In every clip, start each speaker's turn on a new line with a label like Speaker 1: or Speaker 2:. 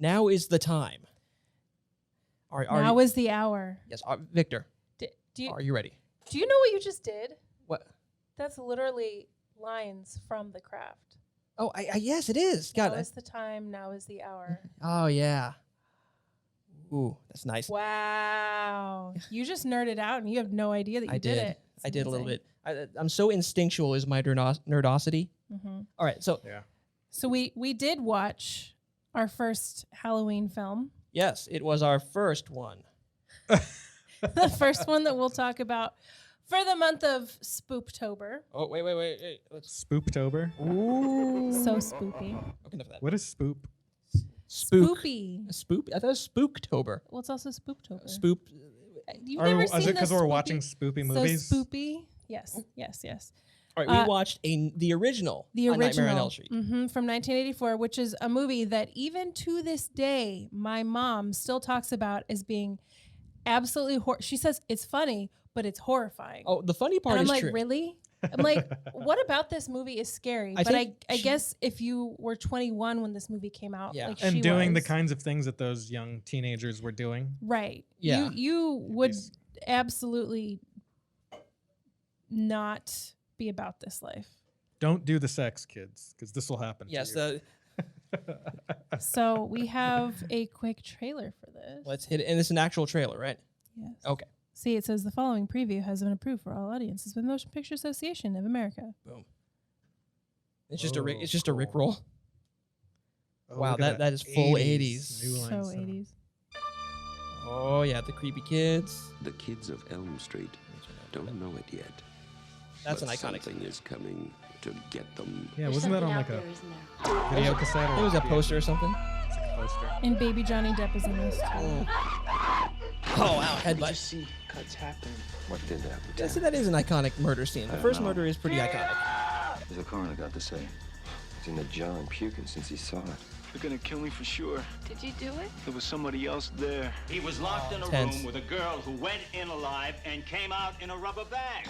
Speaker 1: Now is the time.
Speaker 2: Now is the hour.
Speaker 1: Yes, Victor. Are you ready?
Speaker 2: Do you know what you just did?
Speaker 1: What?
Speaker 2: That's literally lines from The Craft.
Speaker 1: Oh, yes, it is.
Speaker 2: Now is the time. Now is the hour.
Speaker 1: Oh, yeah. Ooh, that's nice.
Speaker 2: Wow. You just nerded out and you have no idea that you did it.
Speaker 1: I did a little bit. I'm so instinctual is my nerdosity.
Speaker 2: Mm-hmm.
Speaker 1: All right, so
Speaker 2: So we did watch our first Halloween film.
Speaker 1: Yes, it was our first one.
Speaker 2: The first one that we'll talk about for the month of Spooptober.
Speaker 1: Oh, wait.
Speaker 3: Spooptober?
Speaker 1: Ooh.
Speaker 2: So spoopy.
Speaker 1: Okay, enough of that.
Speaker 3: What is spoop?
Speaker 2: Spoopy.
Speaker 1: Spoop? I thought it was Spooktober.
Speaker 2: Well, it's also Spooptober.
Speaker 1: Spoop.
Speaker 2: You've never seen
Speaker 3: Is it because
Speaker 2: the
Speaker 3: we're
Speaker 2: spoopy-
Speaker 3: watching spoopy movies?
Speaker 2: So spoopy. Yes.
Speaker 1: All right, we watched the original Nightmare on Elm Street.
Speaker 2: From 1984, which is a movie that even to this day, my mom still talks about as being absolutely she says it's funny, but it's horrifying.
Speaker 1: Oh, the funny part
Speaker 2: and I'm
Speaker 1: is
Speaker 2: like,
Speaker 1: true.
Speaker 2: really? I'm like, what about this movie is scary? I guess if you were 21 when this movie came out,
Speaker 1: Yeah.
Speaker 2: like
Speaker 3: And
Speaker 2: she
Speaker 3: doing the
Speaker 2: was,
Speaker 3: kinds of things that those young teenagers were doing.
Speaker 2: right?
Speaker 1: Yeah.
Speaker 2: You would absolutely not be about this life.
Speaker 3: Don't do the sex, kids, because this will happen.
Speaker 1: Yes,
Speaker 3: to you.
Speaker 2: So we have a quick trailer for this.
Speaker 1: let's hit it. And it's an actual trailer, right?
Speaker 2: Yes.
Speaker 1: Okay.
Speaker 2: See, it says the following preview has been approved for all audiences with Motion Picture Association of America.
Speaker 1: Boom. It's just a
Speaker 3: cool.
Speaker 1: Rick roll.
Speaker 3: Oh,
Speaker 1: Wow,
Speaker 3: look at
Speaker 1: that is full 80s.
Speaker 3: New
Speaker 2: So
Speaker 3: Line Cinema.
Speaker 2: 80s.
Speaker 1: Oh yeah, the creepy kids.
Speaker 4: The kids of Elm Street don't know it yet.
Speaker 1: That's
Speaker 4: but
Speaker 1: an iconic
Speaker 4: something is coming to get them.
Speaker 3: Yeah, wasn't that on like a video cassette? Or
Speaker 1: It was a poster or something.
Speaker 3: It's like a poster.
Speaker 2: And Baby Johnny Depp is in this too.
Speaker 1: Oh wow,
Speaker 5: You
Speaker 1: headbutt.
Speaker 5: see cuts happen.
Speaker 4: What did happen?
Speaker 1: Yeah, see, that is an iconic murder scene. The first murder is pretty iconic.
Speaker 4: What's the coroner got to say? He's in the jar and puking since he saw it.
Speaker 5: They're gonna kill me for sure.
Speaker 6: Did you do it?
Speaker 5: There was somebody else there.
Speaker 7: He was locked in a
Speaker 1: Tense.
Speaker 7: room with a girl who went in alive and came out in a rubber bag.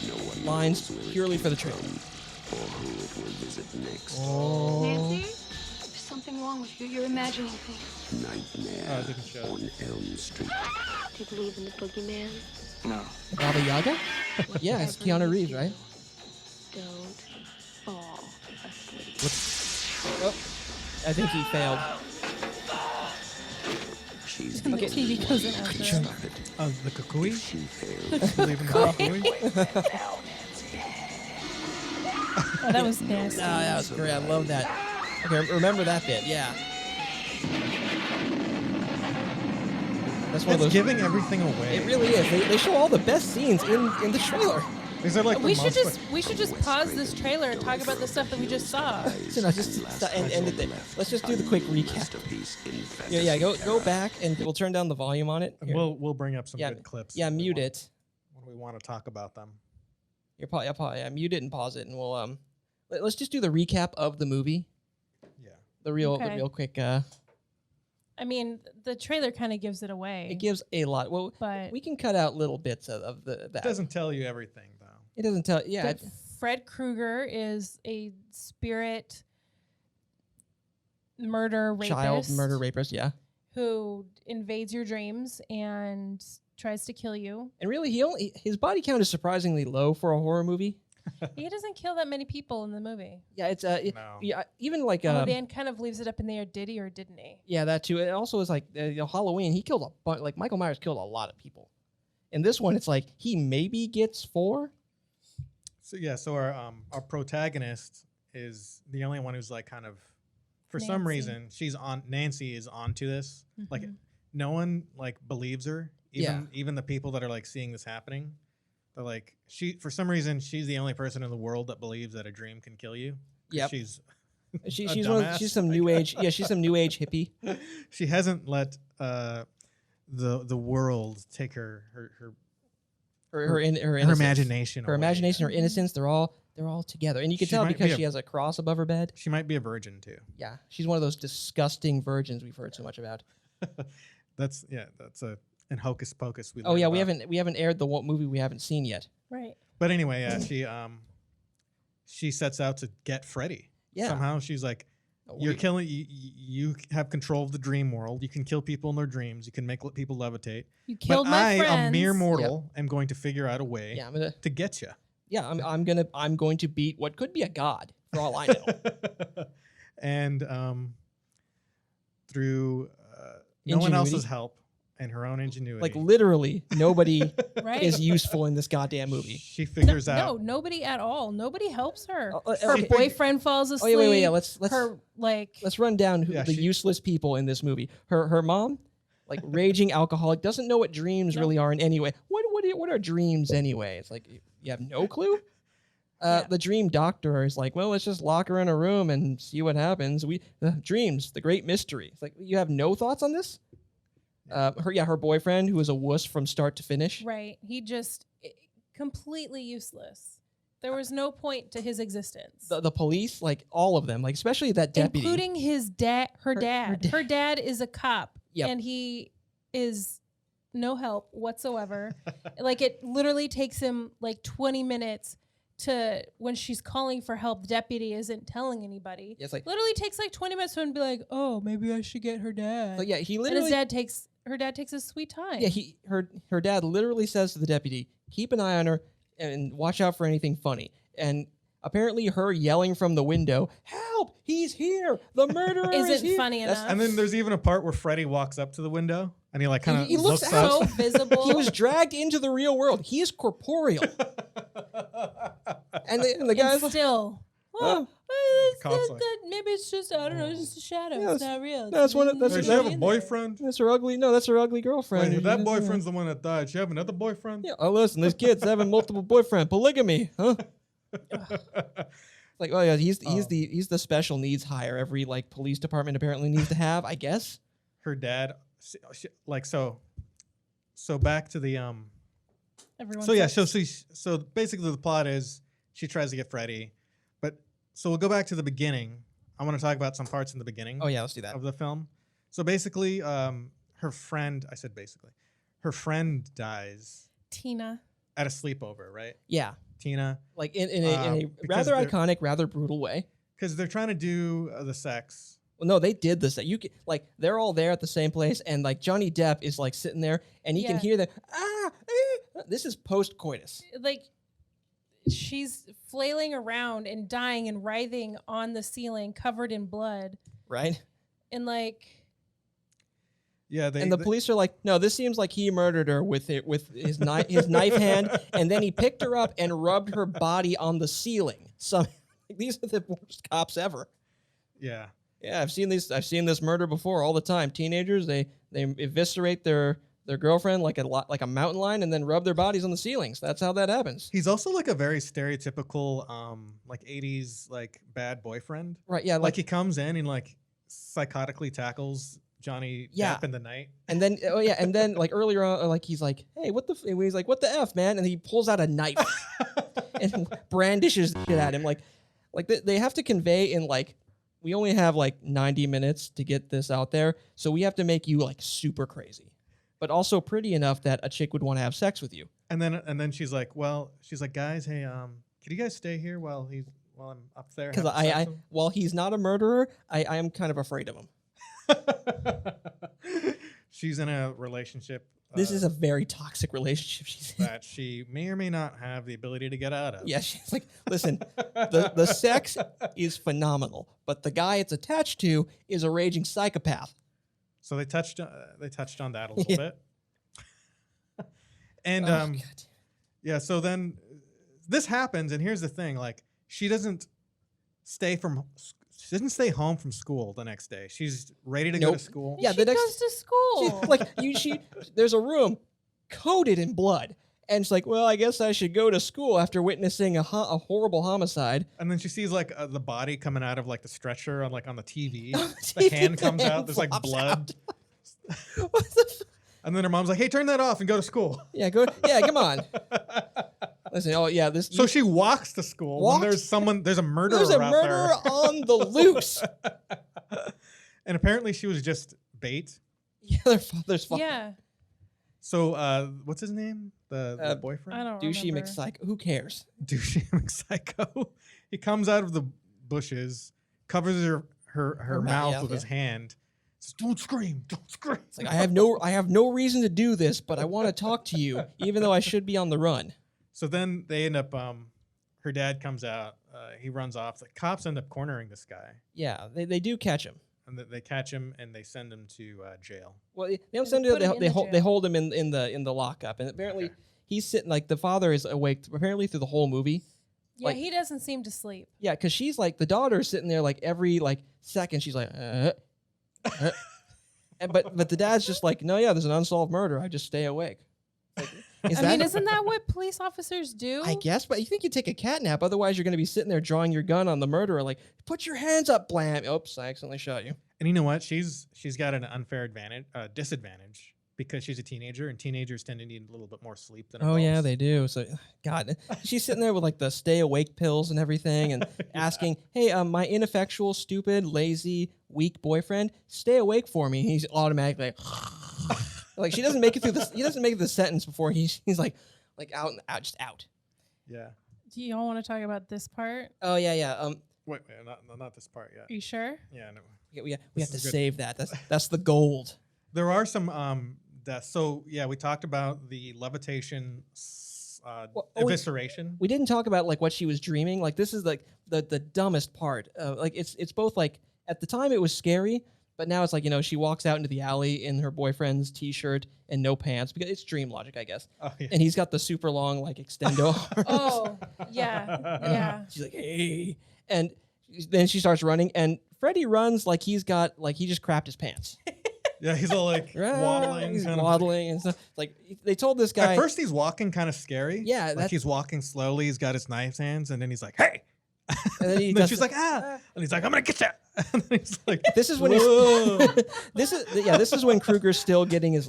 Speaker 4: No one
Speaker 1: Lines
Speaker 4: knows where it
Speaker 1: purely
Speaker 4: came
Speaker 1: for the trailer.
Speaker 4: from or who it will visit next.
Speaker 1: Oh.
Speaker 6: Nancy? There's something wrong with you. You're imagining things.
Speaker 3: Oh,
Speaker 4: Nightmare
Speaker 3: it didn't show.
Speaker 4: on Elm Street.
Speaker 6: Do you believe in the boogeyman?
Speaker 5: No.
Speaker 1: Baba Yaga? Yeah, it's
Speaker 6: Whatever
Speaker 1: Keanu
Speaker 6: you
Speaker 1: Reeves,
Speaker 6: do,
Speaker 1: right?
Speaker 6: Don't fall asleep.
Speaker 1: Oh, I think he failed.
Speaker 4: She's
Speaker 2: And the
Speaker 4: the
Speaker 2: TV goes in
Speaker 4: one
Speaker 2: after
Speaker 4: who
Speaker 2: him.
Speaker 4: started.
Speaker 3: Oh, the Kukui?
Speaker 4: She failed.
Speaker 3: Believe in the Kukui?
Speaker 2: Oh, that was nasty.
Speaker 1: No, that was great. I love that. Okay, remember that bit? Yeah. That's one of
Speaker 3: It's
Speaker 1: those.
Speaker 3: giving everything away.
Speaker 1: It really is. They show all the best scenes in the trailer.
Speaker 3: These are like the
Speaker 2: We should
Speaker 3: most
Speaker 2: just pause this trailer and talk about the stuff that we just saw.
Speaker 1: So no, just end it there. Let's just do the quick recap.
Speaker 4: Masterpiece in
Speaker 1: Yeah. Go
Speaker 4: fantasy
Speaker 1: back and we'll turn down the volume on it. Here.
Speaker 3: We'll bring up some
Speaker 1: Yeah,
Speaker 3: good clips.
Speaker 1: yeah,
Speaker 3: when we
Speaker 1: mute
Speaker 3: want-
Speaker 1: it.
Speaker 3: When we want to talk about them.
Speaker 1: Yeah, mute it and pause it, and we'll let's just do the recap of the movie.
Speaker 3: Yeah.
Speaker 1: The real
Speaker 2: Okay.
Speaker 1: quick.
Speaker 2: I mean, the trailer kind of gives it away.
Speaker 1: It gives a lot. Well,
Speaker 2: But-
Speaker 1: we can cut out little bits of that.
Speaker 3: It doesn't tell you everything, though.
Speaker 1: It doesn't tell. Yeah.
Speaker 2: But Fred Krueger is a spirit murder rapist.
Speaker 1: Child murder rapist. Yeah.
Speaker 2: who invades your dreams and tries to kill you.
Speaker 1: And really, his body count is surprisingly low for a horror movie.
Speaker 2: He doesn't kill that many people in the movie.
Speaker 1: Yeah, it's
Speaker 3: No.
Speaker 1: yeah, even like
Speaker 2: Dan kind of leaves it up in the air. Did he or didn't he?
Speaker 1: yeah, that too. It also is like Halloween. He killed a bunch. Like Michael Myers killed a lot of people. In this one, it's like he maybe gets 4.
Speaker 3: So our protagonist is the only one who's like kind of, for some
Speaker 2: Nancy.
Speaker 3: reason, Nancy is onto this. Like no one like believes her. Even the people that are like seeing this happening, they're like for some reason she's the only person in the world that believes that a dream can kill you.
Speaker 1: Yep.
Speaker 3: She's
Speaker 1: She's
Speaker 3: dumbass,
Speaker 1: she's some
Speaker 3: I
Speaker 1: new
Speaker 3: guess.
Speaker 1: age. Yeah, she's some new age hippie.
Speaker 3: She hasn't let the world take her
Speaker 1: Her innocence.
Speaker 3: imagination.
Speaker 1: Her
Speaker 3: away.
Speaker 1: imagination, her innocence. They're all together, and you can
Speaker 3: She
Speaker 1: tell
Speaker 3: might be
Speaker 1: because
Speaker 3: a-
Speaker 1: she has a cross above her bed.
Speaker 3: She might be a virgin too.
Speaker 1: Yeah, she's one of those disgusting virgins we've heard so much about.
Speaker 3: That's in Hocus Pocus.
Speaker 1: Oh yeah,
Speaker 3: learned about.
Speaker 1: we haven't aired the movie we haven't seen yet.
Speaker 2: Right.
Speaker 3: But anyway, yeah, she sets out to get Freddy.
Speaker 1: Yeah.
Speaker 3: Somehow she's like, You're killing. You have control of the dream world. You can kill people in their dreams. You can make people levitate.
Speaker 2: You killed
Speaker 3: but
Speaker 2: my friends.
Speaker 3: a mere mortal, am going to figure out a way
Speaker 1: Yeah,
Speaker 3: to get you.
Speaker 1: Yeah, I'm going to beat what could be a god for all I know.
Speaker 3: And through no one else's help and her own ingenuity,
Speaker 1: Like literally nobody
Speaker 2: Right.
Speaker 1: is useful in this goddamn movie.
Speaker 3: she figures out.
Speaker 2: No, nobody at all. Nobody helps her.
Speaker 1: Her
Speaker 2: Her boyfriend falls
Speaker 1: Oh
Speaker 2: asleep.
Speaker 1: wait. Yeah, let's
Speaker 2: her like.
Speaker 1: let's run down
Speaker 3: Yeah,
Speaker 1: the useless people in this movie. Her mom, like raging alcoholic, doesn't know what dreams really are in any way. What are dreams anyway? It's like you have no clue. The dream doctor is like, well, let's just lock her in a room and see what happens. Dreams, the great mystery. It's like you have no thoughts on this. Her boyfriend, who was a wuss from start to finish.
Speaker 2: Right. He just completely useless. There was no point to his existence.
Speaker 1: The police, like all of them, like especially that deputy,
Speaker 2: including his dad, her dad. Her dad is a cop,
Speaker 1: Yep.
Speaker 2: and he is no help whatsoever. Like it literally takes him like 20 minutes to when she's calling for help. The deputy isn't telling anybody.
Speaker 1: Yeah, it's like
Speaker 2: Literally takes like 20 minutes for him to be like, "Oh, maybe I should get her dad."
Speaker 1: so yeah, he
Speaker 2: and
Speaker 1: literally
Speaker 2: her dad takes his sweet time.
Speaker 1: yeah her dad literally says to the deputy, keep an eye on her and watch out for anything funny. And apparently her yelling from the window, help, he's here, the murderer is
Speaker 2: Isn't
Speaker 1: here.
Speaker 2: funny
Speaker 1: That's-
Speaker 2: enough.
Speaker 3: And then there's even a part where Freddy walks up to the window and he like kind of
Speaker 1: He looks
Speaker 3: looks
Speaker 1: out.
Speaker 2: so
Speaker 3: up.
Speaker 2: visible.
Speaker 1: He was dragged into the real world. He is corporeal. And the guy's
Speaker 2: and
Speaker 1: like,
Speaker 2: still.
Speaker 1: Oh.
Speaker 3: Cop's like,
Speaker 2: Maybe it's just I don't know. It's just a shadow.
Speaker 1: Yeah,
Speaker 2: it's not real.
Speaker 1: that's one of- that's-
Speaker 3: Does she
Speaker 1: that-
Speaker 3: have a boyfriend?
Speaker 1: that's her ugly girlfriend.
Speaker 3: Wait, if that boyfriend's the one that died, she have another boyfriend?
Speaker 1: Yeah, oh listen, this kid's having multiple boyfriend, polygamy, huh? Like, oh yeah, he's the special needs hire every like police department apparently needs to have, I guess.
Speaker 3: Her dad, like so back to the
Speaker 2: Everyone
Speaker 3: So yeah,
Speaker 2: says-
Speaker 3: so basically the plot is she tries to get Freddy, but so we'll go back to the beginning. I want to talk about some parts in the beginning
Speaker 1: Oh yeah, let's do that.
Speaker 3: of the film. So basically, her friend dies
Speaker 2: Tina.
Speaker 3: at a sleepover, right?
Speaker 1: Yeah,
Speaker 3: Tina,
Speaker 1: like in a
Speaker 3: because
Speaker 1: rather
Speaker 3: they're-
Speaker 1: iconic, rather brutal way.
Speaker 3: because they're trying to do the sex.
Speaker 1: Well, no, they did this. Like they're all there at the same place, and like Johnny Depp is like sitting there, and he can
Speaker 2: Yeah.
Speaker 1: hear the This is post coitus,
Speaker 2: Like she's flailing around and dying and writhing on the ceiling, covered in blood,
Speaker 1: right?
Speaker 2: and like
Speaker 3: Yeah,
Speaker 1: And the police are like, no, this seems like he murdered her with his knife hand, and then he picked her up and rubbed her body on the ceiling. So these are the worst cops ever.
Speaker 3: yeah.
Speaker 1: Yeah, I've seen this murder before all the time. Teenagers, they eviscerate their girlfriend like a mountain lion and then rub their bodies on the ceilings. That's how that happens.
Speaker 3: He's also like a very stereotypical like 80s like bad boyfriend.
Speaker 1: Right, yeah,
Speaker 3: Like he comes in and like psychotically tackles Johnny Depp in the night.
Speaker 1: And then like earlier on, like he's like, "Hey, he's like, what the F, man?" And he pulls out a knife and brandishes it at him. Like they have to convey in like, we only have like 90 minutes to get this out there, so we have to make you like super crazy, but also pretty enough that a chick would want to have sex with you.
Speaker 3: And then she's like, guys, hey, can you guys stay here while I'm up there?
Speaker 1: Because
Speaker 3: having sex with him?"
Speaker 1: while he's not a murderer, I am kind of afraid of him.
Speaker 3: She's in a relationship.
Speaker 1: This is a very toxic relationship she's in.
Speaker 3: that she may or may not have the ability to get out of.
Speaker 1: Yeah, she's like, listen, the sex is phenomenal, but the guy it's attached to is a raging psychopath.
Speaker 3: So they touched on that a little bit. And
Speaker 1: God.
Speaker 3: yeah, so then this happens, and here's the thing: like she doesn't stay home from school the next day. She's ready to go to
Speaker 1: Nope.
Speaker 3: school.
Speaker 1: Yeah,
Speaker 2: she
Speaker 1: the next-
Speaker 2: goes to school.
Speaker 1: There's a room coated in blood, and it's like, well, I guess I should go to school after witnessing a horrible homicide.
Speaker 3: And then she sees like the body coming out of like the stretcher on the TV.
Speaker 1: On
Speaker 3: The
Speaker 1: TV,
Speaker 3: hand comes
Speaker 1: the
Speaker 3: out.
Speaker 1: hand
Speaker 3: There's like
Speaker 1: flops
Speaker 3: blood.
Speaker 1: out. What the
Speaker 3: And then her mom's like, "Hey, turn that off and go to school."
Speaker 1: Yeah, go. Yeah, come on. Listen, oh yeah, this.
Speaker 3: So she walks to school
Speaker 1: Walks?
Speaker 3: when there's a murderer
Speaker 1: there's a
Speaker 3: out
Speaker 1: murderer
Speaker 3: there.
Speaker 1: on the loose.
Speaker 3: And apparently she was just bait.
Speaker 1: Yeah, there's
Speaker 2: Yeah,
Speaker 3: So what's his name? The boyfriend?
Speaker 2: I don't
Speaker 1: douchey
Speaker 2: remember.
Speaker 1: McPsycho. Who cares?
Speaker 3: Douchey psycho. He comes out of the bushes, covers her mouth with his hand. Says, don't scream, don't scream.
Speaker 1: It's like I have no reason to do this, but I want to talk to you, even though I should be on the run.
Speaker 3: So then they end up. Her dad comes out. He runs off. The cops end up cornering this guy,
Speaker 1: Yeah, they do catch him.
Speaker 3: and they catch him and they send him to jail.
Speaker 1: Well, they don't
Speaker 2: They
Speaker 1: send him.
Speaker 2: put him in
Speaker 1: They
Speaker 2: the
Speaker 1: hold
Speaker 2: jail.
Speaker 1: him in the lockup, and apparently
Speaker 3: Okay.
Speaker 1: he's sitting like the father is awake apparently through the whole movie.
Speaker 2: Yeah,
Speaker 1: Like-
Speaker 2: he doesn't seem to sleep.
Speaker 1: Yeah, because she's like the daughter's sitting there like every like second she's like, and but the dad's just like, no, yeah, there's an unsolved murder. I just stay awake. Like,
Speaker 2: I mean, isn't that what police officers do?
Speaker 1: I guess, but you think you take a cat nap, otherwise you're going to be sitting there drawing your gun on the murderer, like, put your hands up, blam. Oops, I accidentally shot you.
Speaker 3: And you know what? She's got an unfair disadvantage because she's a teenager, and teenagers tend to need a little bit more sleep than
Speaker 1: Oh
Speaker 3: adults.
Speaker 1: yeah, they do. So, God, she's sitting there with like the stay awake pills and everything, and asking, "Hey, my ineffectual, stupid, lazy, weak boyfriend, stay awake for me." He's automatically like she doesn't make it through this. He doesn't make the sentence before he's like out and out, just out.
Speaker 3: Yeah.
Speaker 2: Do you all want to talk about this part?
Speaker 1: Oh yeah.
Speaker 3: Wait, not this part yet.
Speaker 2: Are you sure?
Speaker 3: Yeah, no.
Speaker 1: We have
Speaker 3: This
Speaker 1: to
Speaker 3: is good.
Speaker 1: save that. That's the gold.
Speaker 3: There are some deaths. So yeah, we talked about the levitation evisceration.
Speaker 1: We didn't talk about like what she was dreaming. Like this is like the dumbest part. Like it's both like at the time it was scary, but now it's like, you know, she walks out into the alley in her boyfriend's t-shirt and no pants because it's dream logic, I guess.
Speaker 3: Oh, yeah.
Speaker 1: And he's got the super long like extendo arms.
Speaker 2: Oh, yeah, yeah.
Speaker 1: She's like, hey, and then she starts running, and Freddy runs like he just crapped his pants.
Speaker 3: Yeah, he's all like waddling.
Speaker 1: He's
Speaker 3: kind of.
Speaker 1: waddling and stuff. Like they told this guy.
Speaker 3: At first, he's walking kind of scary.
Speaker 1: Yeah,
Speaker 3: like
Speaker 1: that's-
Speaker 3: he's walking slowly. He's got his knife hands, and then he's like, "Hey!"
Speaker 1: And then he
Speaker 3: And then
Speaker 1: does
Speaker 3: she's
Speaker 1: the-
Speaker 3: like, "Ah!" And he's like, "I'm gonna get you." And then he's like,
Speaker 1: This is when
Speaker 3: Whoa.
Speaker 1: this is when Kruger's still getting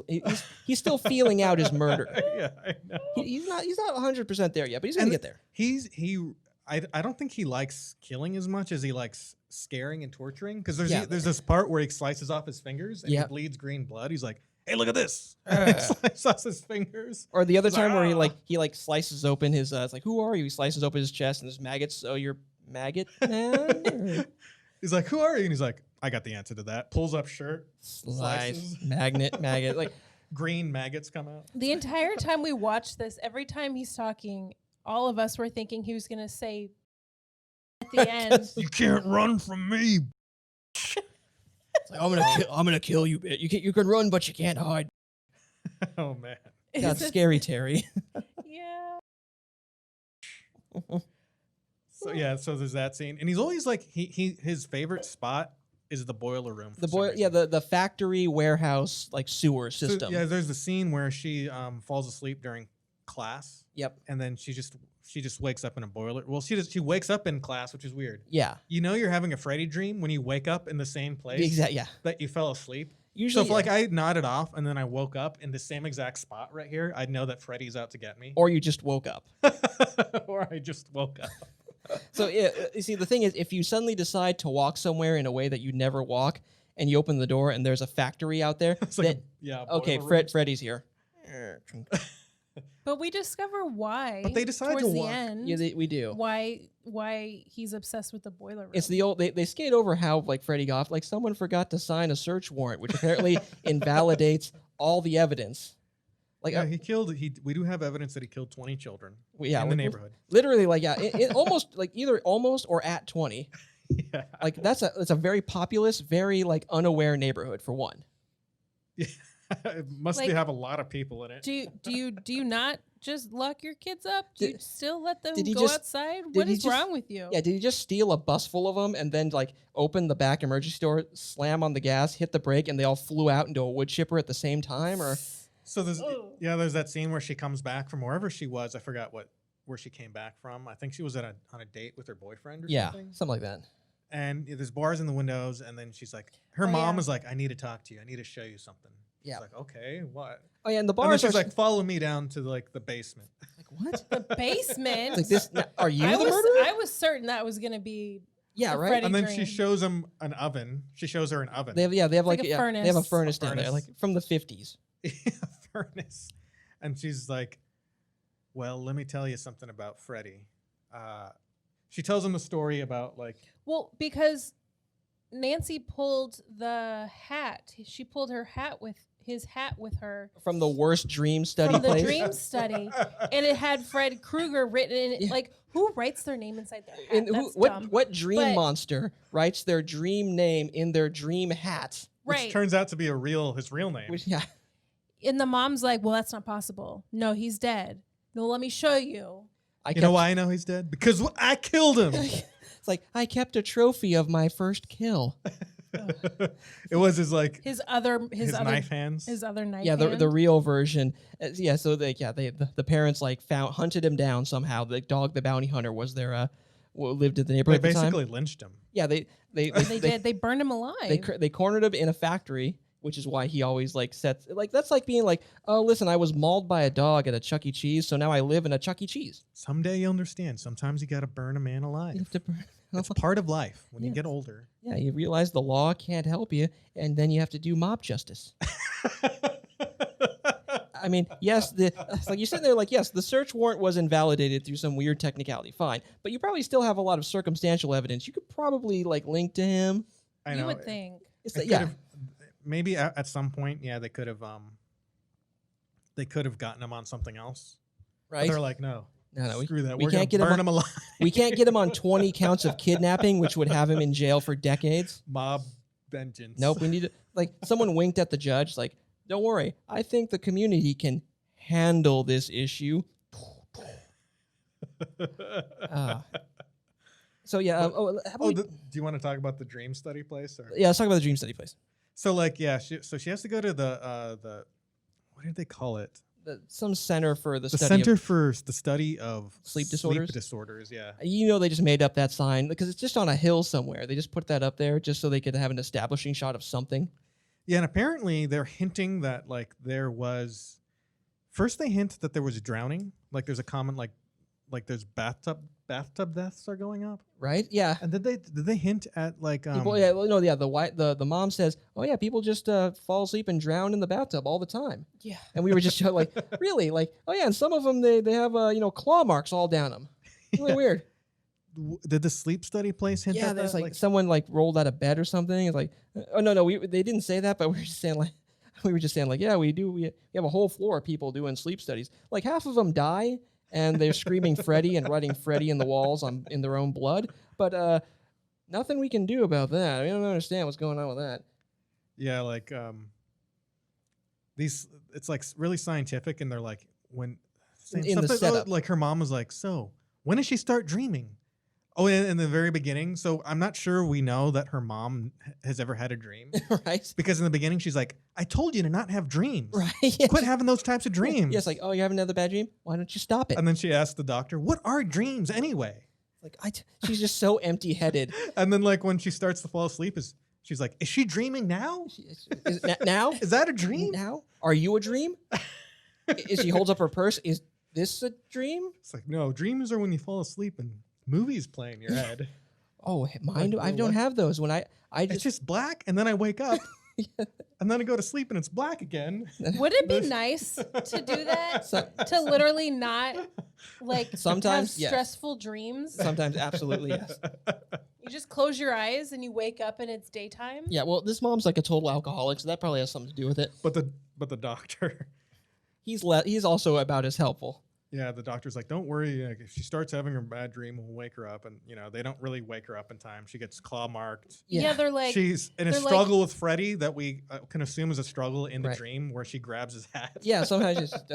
Speaker 1: he's still feeling out his murder.
Speaker 3: Yeah, I know.
Speaker 1: He's not 100% there yet, but he's gonna get there.
Speaker 3: I don't think he likes killing as much as he likes scaring and torturing. Because
Speaker 1: Yeah.
Speaker 3: there's this part where he slices off his fingers and
Speaker 1: Yeah.
Speaker 3: he bleeds green blood. He's like, "Hey, look at this!" He slices off his fingers.
Speaker 1: Or the other
Speaker 3: He's like,
Speaker 1: time where
Speaker 3: "Ah."
Speaker 1: he slices open his it's like, who are you? He slices open his chest and there's maggots. Oh, you're maggot man. Or
Speaker 3: He's like, "Who are you?" And he's like, "I got the answer to that." Pulls up shirt,
Speaker 1: slice
Speaker 3: Slices.
Speaker 1: maggot. Like
Speaker 3: green maggots come out.
Speaker 2: The entire time we watched this, every time he's talking, all of us were thinking he was going to say at the end.
Speaker 3: You can't run from me.
Speaker 1: it's like, I'm gonna kill you, bitch. You can run, but you can't hide.
Speaker 3: Oh man.
Speaker 1: That's scary, Terry.
Speaker 2: Yeah.
Speaker 3: So there's that scene, and he's always like his favorite spot is the boiler room. for some reason.
Speaker 1: the factory warehouse like sewer
Speaker 3: So,
Speaker 1: system.
Speaker 3: yeah, there's the scene where she falls asleep during class,
Speaker 1: Yep.
Speaker 3: and then she just wakes up in a boiler. Well, she wakes up in class, which is weird.
Speaker 1: Yeah.
Speaker 3: You know, you're having a Freddy dream when you wake up in the same place
Speaker 1: Exactly. Yeah.
Speaker 3: that you fell asleep.
Speaker 1: Usually,
Speaker 3: So if like I nodded off and then I woke up in the same exact spot right here, I'd know that Freddy's out to get me.
Speaker 1: or you just woke up.
Speaker 3: Or I just woke up.
Speaker 1: So yeah, you see, the thing is, if you suddenly decide to walk somewhere in a way that you never walk, and you open the door and there's a factory out there,
Speaker 3: It's like
Speaker 1: then okay,
Speaker 3: boiler room.
Speaker 1: Freddy's here.
Speaker 2: But we discover why.
Speaker 3: But they decide
Speaker 2: towards
Speaker 3: to
Speaker 2: the
Speaker 3: walk.
Speaker 2: end.
Speaker 1: Yeah, we do.
Speaker 2: Why he's obsessed with the boiler room.
Speaker 1: It's the old they skate over how like Freddy got like someone forgot to sign a search warrant, which apparently invalidates all the evidence. Like
Speaker 3: Yeah, we do have evidence that he killed 20 children in the
Speaker 1: like,
Speaker 3: neighborhood.
Speaker 1: literally, like it almost like either almost or at 20.
Speaker 3: Yeah.
Speaker 1: Like that's a very populous, very like unaware neighborhood for one.
Speaker 3: It must
Speaker 2: Like,
Speaker 3: have a lot of people in it.
Speaker 2: do you not just lock your kids up? Do you
Speaker 1: Did-
Speaker 2: still let them
Speaker 1: did he
Speaker 2: go
Speaker 1: just-
Speaker 2: outside?
Speaker 1: did
Speaker 2: What
Speaker 1: he
Speaker 2: is
Speaker 1: just-
Speaker 2: wrong with you?
Speaker 1: Yeah, did he just steal a bus full of them and then like open the back emergency door, slam on the gas, hit the brake, and they all flew out into a wood chipper at the same time? Or
Speaker 3: So there's that scene where she comes back from wherever she was. I forgot where she came back from. I think she was on a date with her boyfriend or
Speaker 1: yeah,
Speaker 3: something.
Speaker 1: something like that.
Speaker 3: And there's bars in the windows, and then she's like, her
Speaker 2: Oh,
Speaker 3: mom
Speaker 2: yeah.
Speaker 3: is like, "I need to talk to you. I need to show you something."
Speaker 1: Yeah.
Speaker 3: She's like, "Okay, what?"
Speaker 1: Oh yeah, and the
Speaker 3: And then
Speaker 1: bars
Speaker 3: she's
Speaker 1: are
Speaker 3: like, "Follow me down to like the basement."
Speaker 1: like what?
Speaker 2: The basement.
Speaker 1: Like this? Are you
Speaker 2: I
Speaker 1: the
Speaker 2: was
Speaker 1: murderer?
Speaker 2: I was certain that was gonna be
Speaker 1: Yeah,
Speaker 2: the
Speaker 1: right.
Speaker 2: Freddy
Speaker 3: And then
Speaker 2: dream.
Speaker 3: she shows him an oven. She shows her an oven.
Speaker 1: They have
Speaker 2: like
Speaker 1: like
Speaker 2: a
Speaker 1: they have a
Speaker 2: furnace.
Speaker 1: furnace
Speaker 3: A
Speaker 1: down there,
Speaker 3: furnace.
Speaker 1: like from the 50s.
Speaker 3: A furnace. And she's like, "Well, let me tell you something about Freddy." She tells him the story about like,
Speaker 2: Well, because Nancy pulled the hat. She pulled her hat with his hat with her
Speaker 1: From the worst dream study
Speaker 2: from the
Speaker 1: place.
Speaker 2: dream study, and it had Fred Krueger written in it.
Speaker 1: Yeah.
Speaker 2: Like, who writes their name inside their hat?
Speaker 1: And
Speaker 2: That's dumb.
Speaker 1: what dream
Speaker 2: But-
Speaker 1: monster writes their dream name in their dream hat?
Speaker 3: Which
Speaker 2: Right.
Speaker 3: turns out to be his real name.
Speaker 1: Which, yeah.
Speaker 2: And the mom's like, well, that's not possible. No, he's dead. No, let me show you.
Speaker 3: You know why I know he's dead? Because I killed him.
Speaker 1: It's like, I kept a trophy of my first kill.
Speaker 3: It was his like
Speaker 2: His other
Speaker 3: knife hands.
Speaker 2: His other knife.
Speaker 1: Yeah, the
Speaker 2: hand.
Speaker 1: real version. Yeah, so the parents like hunted him down somehow. The dog, the bounty hunter, was there. Lived in the
Speaker 3: They
Speaker 1: neighborhood at the time.
Speaker 3: basically lynched him.
Speaker 1: Yeah, they
Speaker 2: They did. They burned him alive.
Speaker 1: they cornered him in a factory, which is why he always like sets like that's like being like, oh listen, I was mauled by a dog at a Chuck E. Cheese, so now I live in a Chuck E. Cheese.
Speaker 3: Someday you'll understand. Sometimes you got to burn a man alive.
Speaker 1: You have to burn.
Speaker 3: It's part of life when you
Speaker 1: Yes.
Speaker 3: get older.
Speaker 1: Yeah, you realize the law can't help you, and then you have to do mob justice. I mean, yes, it's like you're sitting there like, yes, the search warrant was invalidated through some weird technicality, fine, but you probably still have a lot of circumstantial evidence. You could probably like link to him.
Speaker 3: I
Speaker 2: You
Speaker 3: know.
Speaker 2: would think.
Speaker 1: It's
Speaker 3: It
Speaker 1: like, yeah,
Speaker 3: could've- Maybe at some point, yeah, they could have gotten him on something else. But
Speaker 1: right.
Speaker 3: they're like, no,
Speaker 1: No,
Speaker 3: screw that.
Speaker 1: we
Speaker 3: We're gonna
Speaker 1: can't get him
Speaker 3: burn
Speaker 1: on-
Speaker 3: him alive.
Speaker 1: We can't get him on 20 counts of kidnapping, which would have him in jail for decades.
Speaker 3: Mob vengeance.
Speaker 1: Nope, we need to like someone winked at the judge, like, don't worry, I think the community can handle this issue. So yeah,
Speaker 3: Do you want to talk about the dream study place? Or?
Speaker 1: yeah, let's talk about the dream study place.
Speaker 3: So like, yeah, she has to go to the what did they call it?
Speaker 1: Some center for the
Speaker 3: The
Speaker 1: study
Speaker 3: Center
Speaker 1: of,
Speaker 3: for the Study of
Speaker 1: Sleep Disorders?
Speaker 3: disorders, yeah.
Speaker 1: you know, they just made up that sign because it's just on a hill somewhere. They just put that up there just so they could have an establishing shot of something.
Speaker 3: Yeah, and apparently they're hinting that like there was. First, they hint that there was drowning. Like there's a common like there's bathtub deaths are going up.
Speaker 1: Right? Yeah.
Speaker 3: And did they hint at like
Speaker 1: People, yeah, well, no, yeah. The mom says, "Oh yeah, people just fall asleep and drown in the bathtub all the time."
Speaker 2: Yeah.
Speaker 1: And we were just like, really, like, oh yeah, and some of them they have claw marks all down them. Really weird.
Speaker 3: Did the sleep study place hint
Speaker 1: Yeah,
Speaker 3: at
Speaker 1: there's
Speaker 3: that?
Speaker 1: like someone like rolled out of bed or something. It's like, oh no, they didn't say that, but we were just saying like, yeah, we do. We have a whole floor of people doing sleep studies. Like half of them die. And they're screaming Freddy and writing Freddy in the walls in their own blood. But nothing we can do about that. I don't understand what's going on with that.
Speaker 3: Yeah, like these. It's like really scientific, and they're like when saying
Speaker 1: In the
Speaker 3: something,
Speaker 1: setup.
Speaker 3: like her mom was like, "So when did she start dreaming?" Oh, in the very beginning. So I'm not sure we know that her mom has ever had a dream
Speaker 1: Right?
Speaker 3: because in the beginning she's like, "I told you to not have dreams.
Speaker 1: Right. Yeah.
Speaker 3: Quit having those types of dreams."
Speaker 1: Yes, like, oh, you're having another bad dream? Why don't you stop it?
Speaker 3: And then she asked the doctor, "What are dreams anyway?"
Speaker 1: Like, she's just so empty-headed.
Speaker 3: And then like when she starts to fall asleep, she's like, "Is she dreaming now?
Speaker 1: Now?
Speaker 3: Is that a dream?"
Speaker 1: Now? Are you a dream? Is she holds up her purse? Is this a dream?
Speaker 3: It's like, no, dreams are when you fall asleep and movies play in your head.
Speaker 1: Oh, mine.
Speaker 3: Like,
Speaker 1: I don't
Speaker 3: what?
Speaker 1: have those. When I
Speaker 3: It's
Speaker 1: just
Speaker 3: just black, and then I wake up, and then I go to sleep, and it's black again.
Speaker 2: Would it be nice to do that? To literally not like
Speaker 1: Sometimes,
Speaker 2: have
Speaker 1: yes.
Speaker 2: stressful dreams?
Speaker 1: sometimes absolutely yes.
Speaker 2: You just close your eyes and you wake up and it's daytime?
Speaker 1: Yeah. Well, this mom's like a total alcoholic, so that probably has something to do with it.
Speaker 3: But the doctor,
Speaker 1: He's also about as helpful.
Speaker 3: yeah, the doctor's like, don't worry, if she starts having a bad dream, we'll wake her up, and they don't really wake her up in time. She gets claw marked.
Speaker 2: Yeah, they're like
Speaker 3: She's in a
Speaker 2: they're like-
Speaker 3: struggle with Freddy that we can assume is a struggle in the
Speaker 1: Right.
Speaker 3: dream where she grabs his hat.
Speaker 1: Yeah. Sometimes just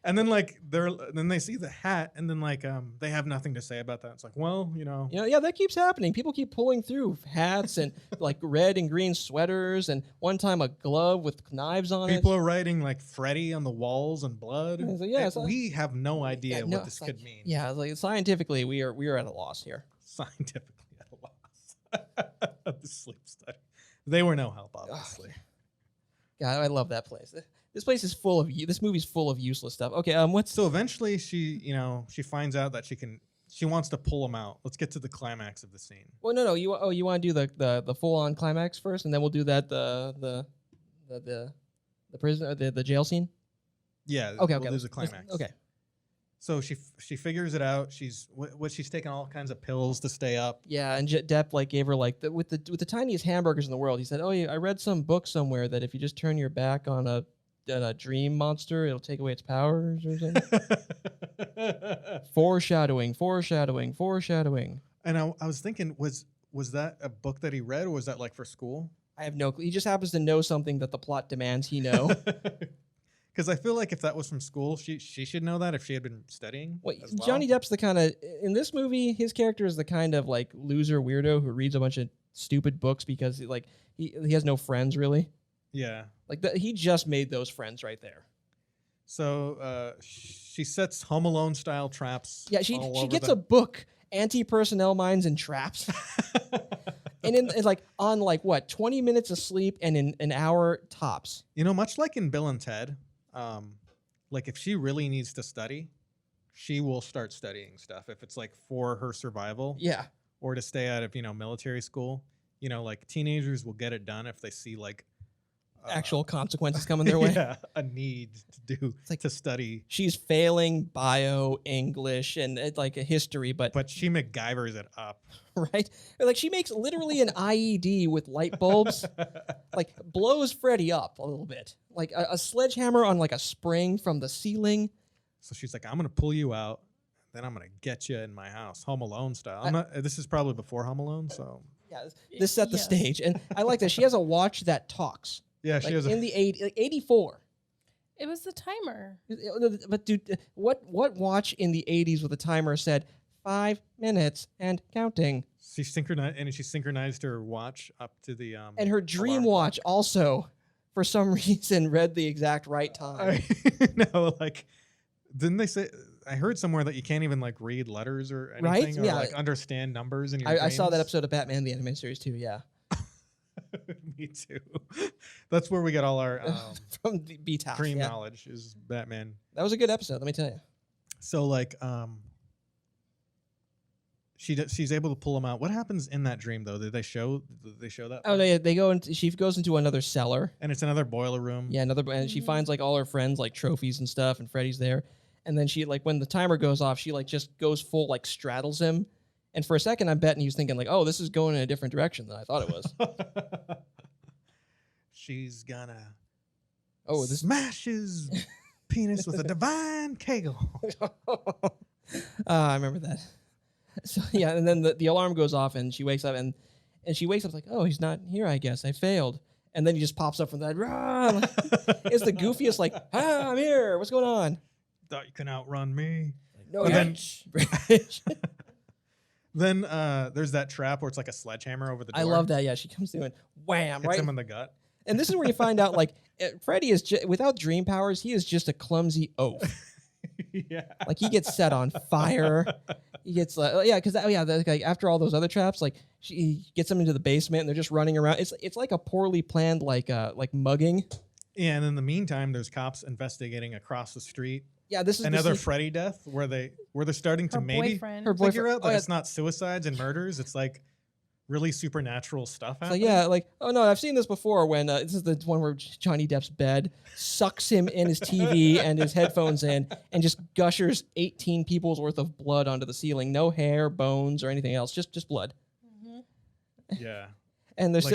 Speaker 3: And then like then they see the hat, and then like they have nothing to say about that. It's like, well,
Speaker 1: yeah, that keeps happening. People keep pulling through hats and like red and green sweaters, and one time a glove with knives on
Speaker 3: people are writing like Freddy on the walls and blood.
Speaker 1: Yeah, so, yeah, it's like-
Speaker 3: we have no idea
Speaker 1: Yeah, no,
Speaker 3: what this
Speaker 1: it's like-
Speaker 3: could mean.
Speaker 1: it. Yeah, like scientifically, we are at a loss here.
Speaker 3: Scientifically at a loss. The sleep study. They were no help, obviously.
Speaker 1: God, I love that place. This place is full of this movie's full of useless stuff. Okay, what's
Speaker 3: So eventually she finds out that she wants to pull him out. Let's get to the climax of the scene.
Speaker 1: well, no, you want to do the full on climax first, and then we'll do that the prison the jail scene.
Speaker 3: Yeah.
Speaker 1: Okay,
Speaker 3: There's a climax.
Speaker 1: Okay.
Speaker 3: So she figures it out. She's taking all kinds of pills to stay up.
Speaker 1: Yeah, and Depp like gave her like with the tiniest hamburgers in the world. He said, "Oh, yeah, I read some book somewhere that if you just turn your back on a dream monster, it'll take away its powers or something." Foreshadowing.
Speaker 3: And I was thinking, was that a book that he read, or was that like for school?
Speaker 1: I have no clue. He just happens to know something that the plot demands he know.
Speaker 3: Because I feel like if that was from school, she should know that if she had been studying.
Speaker 1: Well,
Speaker 3: as well.
Speaker 1: Johnny Depp's the kind of in this movie, his character is the kind of like loser weirdo who reads a bunch of stupid books because like he has no friends really.
Speaker 3: Yeah.
Speaker 1: Like he just made those friends right there.
Speaker 3: So she sets Home Alone style traps.
Speaker 1: Yeah, she gets a book, Anti-Personnel Minds and Traps. And it's like on like what 20 minutes of sleep and in an hour tops.
Speaker 3: You know, much like in Bill and Ted, like if she really needs to study, she will start studying stuff if it's like for her survival.
Speaker 1: Yeah.
Speaker 3: Or to stay out of, military school. Like teenagers will get it done if they see like
Speaker 1: actual consequences coming their way.
Speaker 3: Yeah, a need to study.
Speaker 1: She's failing bio, English, and like a history, but
Speaker 3: she MacGyvers it up.
Speaker 1: Right? Like she makes literally an IED with light bulbs, like blows Freddy up a little bit, like a sledgehammer on like a spring from the ceiling.
Speaker 3: So she's like, I'm gonna pull you out, then I'm gonna get you in my house, Home Alone style. This is probably before Home Alone, so
Speaker 1: yeah, this set the stage, and I like that she has a watch that talks.
Speaker 3: Yeah, she has
Speaker 1: in the 84.
Speaker 2: It was the timer.
Speaker 1: But dude, what watch in the 80s with a timer said 5 minutes and counting?
Speaker 3: She synchronized her watch up to the
Speaker 1: and her dream watch also, for some reason, read the exact right time.
Speaker 3: No, like, didn't they say? I heard somewhere that you can't even like read letters or anything,
Speaker 1: right?
Speaker 3: Or like understand numbers in your dreams.
Speaker 1: I saw that episode of Batman the Animated Series too. Yeah.
Speaker 3: Me too. That's where we get all our
Speaker 1: from the beat house
Speaker 3: dream knowledge is Batman.
Speaker 1: That was a good episode, let me tell you.
Speaker 3: So like she's able to pull him out. What happens in that dream though? Did they show that?
Speaker 1: Oh, they go into, she goes into another cellar,
Speaker 3: and it's another boiler room.
Speaker 1: Yeah, and she finds like all her friends like trophies and stuff, and Freddy's there. And then she like when the timer goes off, she like just goes full like straddles him. And for a second, I'm betting he was thinking like, "Oh, this is going in a different direction than I thought it was."
Speaker 3: She's gonna
Speaker 1: smash
Speaker 3: his penis with a divine kegel.
Speaker 1: I remember that. So yeah, and then the alarm goes off, and she wakes up, and she wakes up like, "Oh, he's not here. I guess I failed." And then he just pops up from that. It's the goofiest like, "Ah, I'm here. What's going on?"
Speaker 3: Thought you can outrun me?
Speaker 1: No,
Speaker 3: Then there's that trap where it's like a sledgehammer over the door.
Speaker 1: I love that. Yeah, she comes through and wham,
Speaker 3: hits him in the gut.
Speaker 1: And this is where you find out, like, Freddy is without dream powers, he is just a clumsy oaf.
Speaker 3: Yeah,
Speaker 1: like he gets set on fire. He gets because like after all those other traps, like she gets them into the basement and they're just running around. It's like a poorly planned like mugging.
Speaker 3: Yeah, and in the meantime, there's cops investigating across the street.
Speaker 1: Yeah, this is
Speaker 3: another Freddy death where they're starting to maybe figure out that it's not suicides and murders. It's like really supernatural stuff happening.
Speaker 1: So yeah, like, oh no, I've seen this before when this is the one where Johnny Depp's bed sucks him in his TV and his headphones in and just gushers 18 people's worth of blood onto the ceiling. No hair, bones, or anything else, just blood.
Speaker 2: Mm-hmm.
Speaker 3: Yeah.
Speaker 1: And there's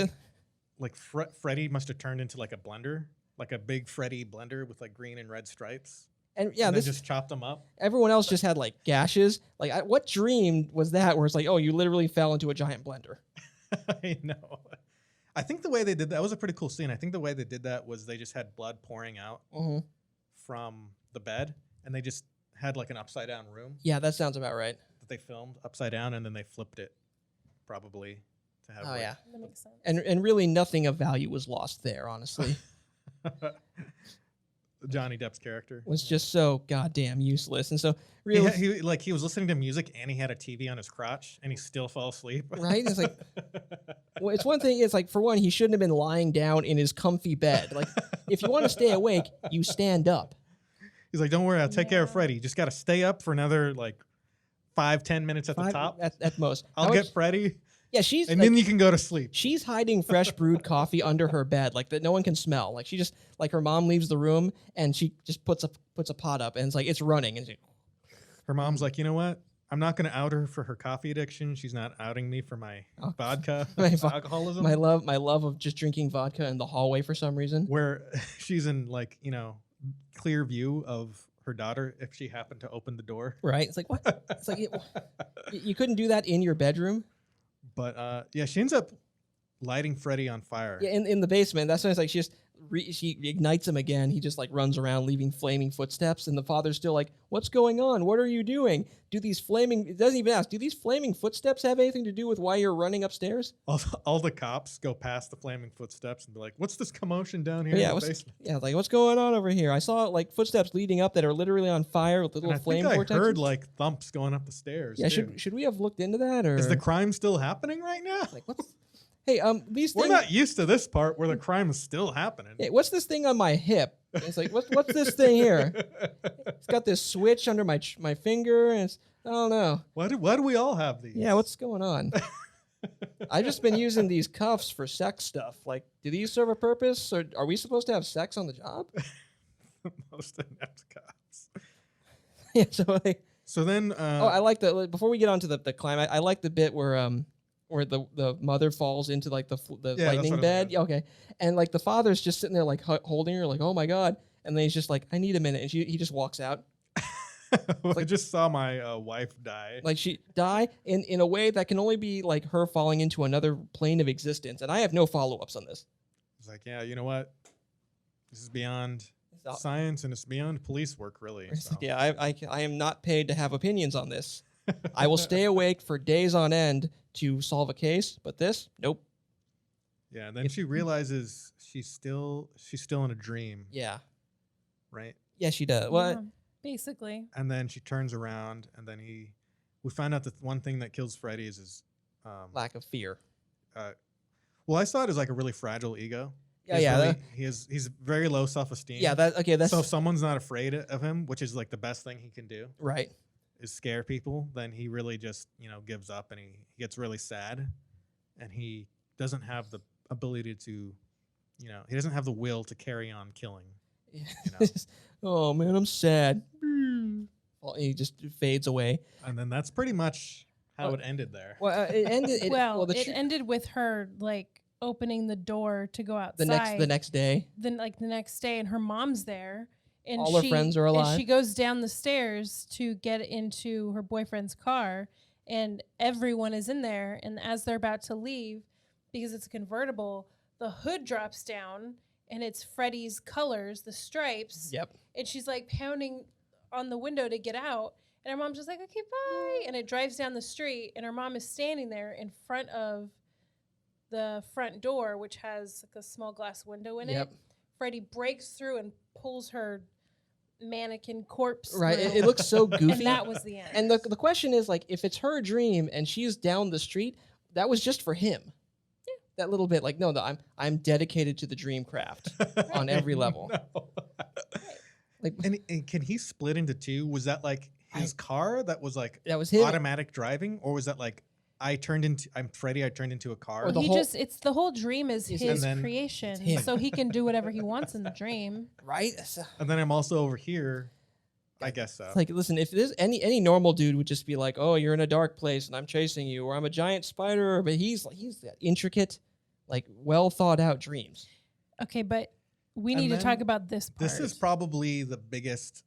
Speaker 3: Freddy must have turned into like a blender, like a big Freddy blender with like green and red stripes.
Speaker 1: And yeah,
Speaker 3: this just chopped them up.
Speaker 1: Everyone else just had like gashes. Like, what dream was that? Where it's like, oh, you literally fell into a giant blender.
Speaker 3: I know. I think the way they did that was a pretty cool scene. I think the way they did that was they just had blood pouring out from the bed, and they just had like an upside down room.
Speaker 1: Yeah, that sounds about right.
Speaker 3: That they filmed upside down, and then they flipped it, probably to have.
Speaker 1: Oh yeah,
Speaker 2: that makes sense.
Speaker 1: And really nothing of value was lost there, honestly.
Speaker 3: Johnny Depp's character
Speaker 1: was just so goddamn useless, and so really
Speaker 3: he was listening to music and he had a TV on his crotch and he still fell asleep.
Speaker 1: Right? It's like, well, it's one thing. It's like, for one, he shouldn't have been lying down in his comfy bed. Like, if you want to stay awake, you stand up.
Speaker 3: He's like, don't worry, I'll take care of Freddy. You just got to stay up for another like 5-10 minutes at the top
Speaker 1: at most.
Speaker 3: I'll get Freddy.
Speaker 1: Yeah,
Speaker 3: and then you can go to sleep.
Speaker 1: She's hiding fresh brewed coffee under her bed, like that no one can smell. Like she just like her mom leaves the room and she just puts a pot up and it's like it's running and
Speaker 3: Her mom's like, you know what? I'm not going to out her for her coffee addiction. She's not outing me for my vodka alcoholism.
Speaker 1: My love of just drinking vodka in the hallway for some reason.
Speaker 3: Where she's in like, clear view of her daughter if she happened to open the door.
Speaker 1: Right? It's like, what? It's like, you couldn't do that in your bedroom?
Speaker 3: But yeah, she ends up lighting Freddy on fire.
Speaker 1: Yeah, in the basement. That's why it's like she ignites him again. He just like runs around leaving flaming footsteps, and the father's still like, what's going on? What are you doing? It doesn't even ask, do these flaming footsteps have anything to do with why you're running upstairs?
Speaker 3: All the cops go past the flaming footsteps and be like, what's this commotion down here in the basement?
Speaker 1: Yeah, like, what's going on over here? I saw like footsteps leading up that are literally on fire with the little flame vortexes.
Speaker 3: I heard like thumps going up the stairs.
Speaker 1: Yeah,
Speaker 3: too.
Speaker 1: should we have looked into that? Or
Speaker 3: is the crime still happening right now?
Speaker 1: Like, what's... Hey, these things...
Speaker 3: We're not used to this part where the crime is still happening.
Speaker 1: Hey, what's this thing on my hip? It's like, what's this thing here? It's got this switch under my finger, and it's, I don't know.
Speaker 3: Why do we all have these?
Speaker 1: Yeah, what's going on? I've just been using these cuffs for sex stuff. Like, do these serve a purpose, or are we supposed to have sex on the job?
Speaker 3: Most inept cops.
Speaker 1: Yeah.
Speaker 3: So then.
Speaker 1: I like before we get on to the climb. I like the bit where the mother falls into like the lightning bed. Yeah, okay. And like the father's just sitting there like holding her like, oh my God. And then he's just like, I need a minute. And he just walks out.
Speaker 3: I just saw my wife die.
Speaker 1: Like she die in a way that can only be like her falling into another plane of existence. And I have no follow-ups on this.
Speaker 3: It's like, yeah, you know what? This is beyond science and it's beyond police work, really. So.
Speaker 1: Like, yeah, I am not paid to have opinions on this. I will stay awake for days on end to solve a case, but this, nope.
Speaker 3: Yeah, and then she realizes she's still in a dream.
Speaker 1: Yeah.
Speaker 3: Right?
Speaker 1: Yeah, she does. What?
Speaker 2: Yeah, basically.
Speaker 3: And then she turns around, and then we find out that one thing that kills Freddy is his
Speaker 1: lack of fear.
Speaker 3: Well, I saw it as like a really fragile ego.
Speaker 1: Yeah,
Speaker 3: he's very low self-esteem.
Speaker 1: Yeah, that's
Speaker 3: so if someone's not afraid of him, which is like the best thing he can do.
Speaker 1: Right.
Speaker 3: Is scare people, then he really just gives up and he gets really sad, and he doesn't have the ability to, he doesn't have the will to carry on killing.
Speaker 1: Oh man, I'm sad. Well, he just fades away,
Speaker 3: and then that's pretty much how it ended there.
Speaker 1: Well, it ended.
Speaker 2: It ended with her like opening the door to go outside
Speaker 1: the next day.
Speaker 2: Then like the next day, and her mom's there. And
Speaker 1: all her friends are alive.
Speaker 2: And she goes down the stairs to get into her boyfriend's car, and everyone is in there. And as they're about to leave, because it's a convertible, the hood drops down, and it's Freddy's colors, the stripes.
Speaker 1: Yep.
Speaker 2: And she's like pounding on the window to get out, and her mom's just like, "Okay, bye." And it drives down the street, and her mom is standing there in front of the front door, which has like a small glass window in it. Freddy breaks through and pulls her mannequin corpse.
Speaker 1: Right. It looks so goofy.
Speaker 2: And that was the end.
Speaker 1: And the question is, like, if it's her dream and she's down the street, that was just for him. Yeah. That little bit, like, no, I'm dedicated to the dream craft on every level.
Speaker 3: No.
Speaker 1: Like,
Speaker 3: and can he split into two? Was that like his car that was like
Speaker 1: him.
Speaker 3: Automatic driving, or was that like I'm Freddy, I turned into a car?
Speaker 2: It's the whole dream is his creation, so he can do whatever he wants in the dream.
Speaker 1: Right?
Speaker 3: And then I'm also over here. I guess so.
Speaker 1: It's like, listen, if there's any normal dude would just be like, oh, you're in a dark place and I'm chasing you, or I'm a giant spider, but he's got intricate, like well thought out dreams.
Speaker 2: Okay, but we need to talk about this part.
Speaker 3: This is probably the biggest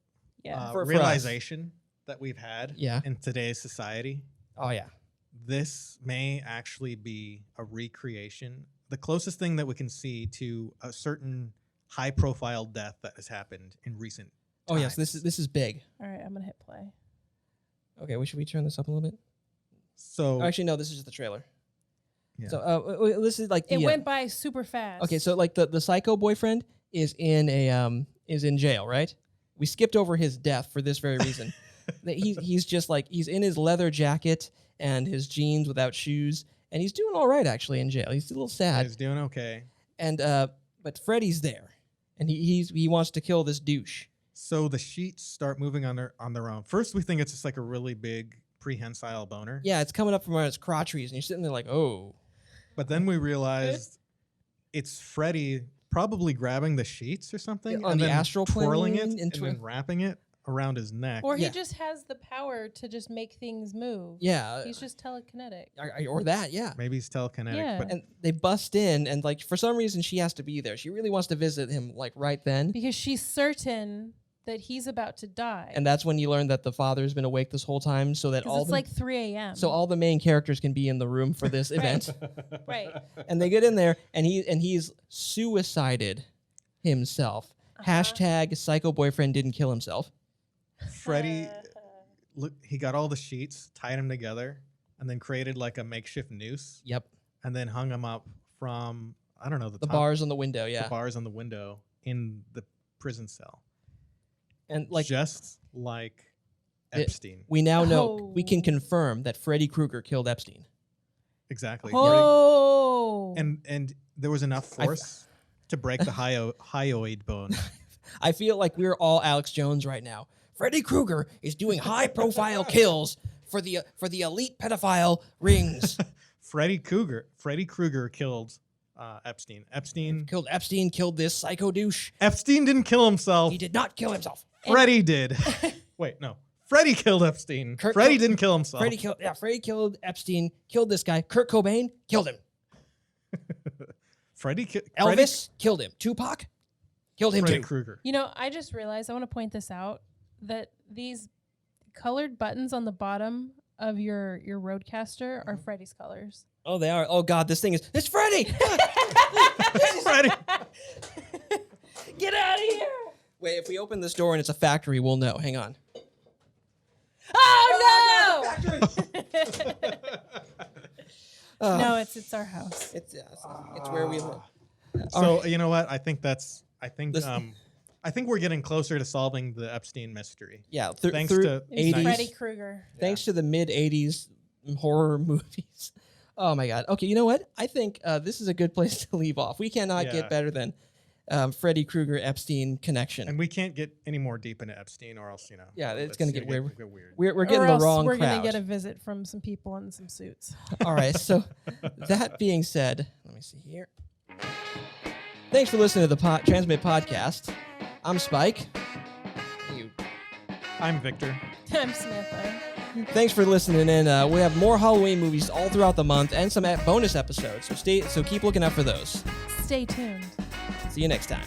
Speaker 1: for
Speaker 3: realization that we've had
Speaker 1: Yeah.
Speaker 3: in today's society.
Speaker 1: Oh yeah.
Speaker 3: This may actually be a recreation, the closest thing that we can see to a certain high-profile death that has happened in recent times.
Speaker 1: Oh yes, this is big.
Speaker 2: All right, I'm gonna hit play.
Speaker 1: Okay, should we turn this up a little bit?
Speaker 3: So
Speaker 1: actually, no, this is just the trailer.
Speaker 3: Yeah.
Speaker 1: So this is like
Speaker 2: it went by super fast.
Speaker 1: Okay, so like the psycho boyfriend is in jail, right? We skipped over his death for this very reason. He's just like he's in his leather jacket and his jeans without shoes, and he's doing all right actually in jail. He's a little sad.
Speaker 3: He's doing okay.
Speaker 1: And but Freddy's there, and he wants to kill this douche.
Speaker 3: So the sheets start moving on their own. First, we think it's just like a really big prehensile boner.
Speaker 1: Yeah, it's coming up from around his crotch trees, and you're sitting there like, oh.
Speaker 3: But then we realized it's Freddy probably grabbing the sheets or something
Speaker 1: on
Speaker 3: and
Speaker 1: the
Speaker 3: then
Speaker 1: astral
Speaker 3: twirling
Speaker 1: plane
Speaker 3: it and then wrapping it around his neck.
Speaker 2: Or
Speaker 1: Yeah.
Speaker 2: he just has the power to just make things move.
Speaker 1: Yeah.
Speaker 2: He's just telekinetic.
Speaker 1: Or that, yeah.
Speaker 3: Maybe he's telekinetic.
Speaker 2: Yeah.
Speaker 3: But
Speaker 1: And they bust in, and like for some reason she has to be there. She really wants to visit him like right then.
Speaker 2: Because she's certain that he's about to die.
Speaker 1: And that's when you learn that the father's been awake this whole time, so that
Speaker 2: 'Cause
Speaker 1: all
Speaker 2: it's
Speaker 1: the,
Speaker 2: like 3 a.m.
Speaker 1: so all the main characters can be in the room for this event.
Speaker 2: Right.
Speaker 1: And they get in there, and he's suicided himself. Hashtag psycho boyfriend didn't kill himself.
Speaker 3: Freddy, look, he got all the sheets, tied them together, and then created like a makeshift noose,
Speaker 1: Yep.
Speaker 3: and then hung him up from, I don't know, the
Speaker 1: The
Speaker 3: top,
Speaker 1: bars on the window,
Speaker 3: the
Speaker 1: yeah.
Speaker 3: bars on the window in the prison cell.
Speaker 1: And like
Speaker 3: Just like
Speaker 1: It-
Speaker 3: Epstein.
Speaker 1: we now know, we can
Speaker 2: Oh.
Speaker 1: confirm that Freddy Krueger killed Epstein.
Speaker 3: Exactly.
Speaker 2: Oh.
Speaker 3: And there was enough force to break the hyoid bone.
Speaker 1: I feel like we're all Alex Jones right now. Freddy Krueger is doing high-profile kills for the elite pedophile rings.
Speaker 3: Freddy Krueger killed Epstein.
Speaker 1: Killed Epstein, killed this psycho douche.
Speaker 3: Epstein didn't kill himself.
Speaker 1: He did not kill himself.
Speaker 3: Freddy did. Wait, no. Freddy killed Epstein.
Speaker 1: Kurt
Speaker 3: Freddy
Speaker 1: killed-
Speaker 3: didn't kill himself.
Speaker 1: Freddy killed Epstein, killed this guy. Kurt Cobain killed him. Elvis killed him. Tupac killed him
Speaker 3: Freddy
Speaker 1: too.
Speaker 3: Krueger.
Speaker 2: You know, I just realized I want to point this out that these colored buttons on the bottom of your Roadcaster are Freddy's colors.
Speaker 1: Oh, they are. Oh God, this thing is. It's Freddy.
Speaker 3: Freddy.
Speaker 2: Get out of here!
Speaker 1: Wait, if we open this door and it's a factory, we'll know. Hang on.
Speaker 2: Oh no!
Speaker 1: Uh,
Speaker 2: No, it's our house.
Speaker 1: It's where we live.
Speaker 3: So you know what? I think
Speaker 1: This-
Speaker 3: I think we're getting closer to solving the Epstein mystery.
Speaker 1: Yeah,
Speaker 3: Thanks
Speaker 1: through
Speaker 3: to-
Speaker 2: It was
Speaker 1: 80s.
Speaker 2: Freddy Krueger.
Speaker 1: Thanks to the mid 80s horror movies. Oh my God. Okay, you know what? I think this is a good place to leave off. We cannot
Speaker 3: Yeah.
Speaker 1: get better than Freddy Krueger Epstein connection.
Speaker 3: And we can't get any more deep into Epstein, or else
Speaker 1: Yeah, it's gonna get weird.
Speaker 3: weird.
Speaker 1: We're getting
Speaker 2: or
Speaker 1: the
Speaker 2: else
Speaker 1: wrong
Speaker 2: we're
Speaker 1: crowd.
Speaker 2: gonna get a visit from some people in some suits.
Speaker 1: All right. So that being said, let me see here. Thanks for listening to the Transmit Podcast. I'm Spike.
Speaker 3: I'm Victor.
Speaker 2: I'm Samantha.
Speaker 1: Thanks for listening in. We have more Halloween movies all throughout the month and some bonus episodes. So keep looking out for those.
Speaker 2: Stay tuned.
Speaker 1: See you next time.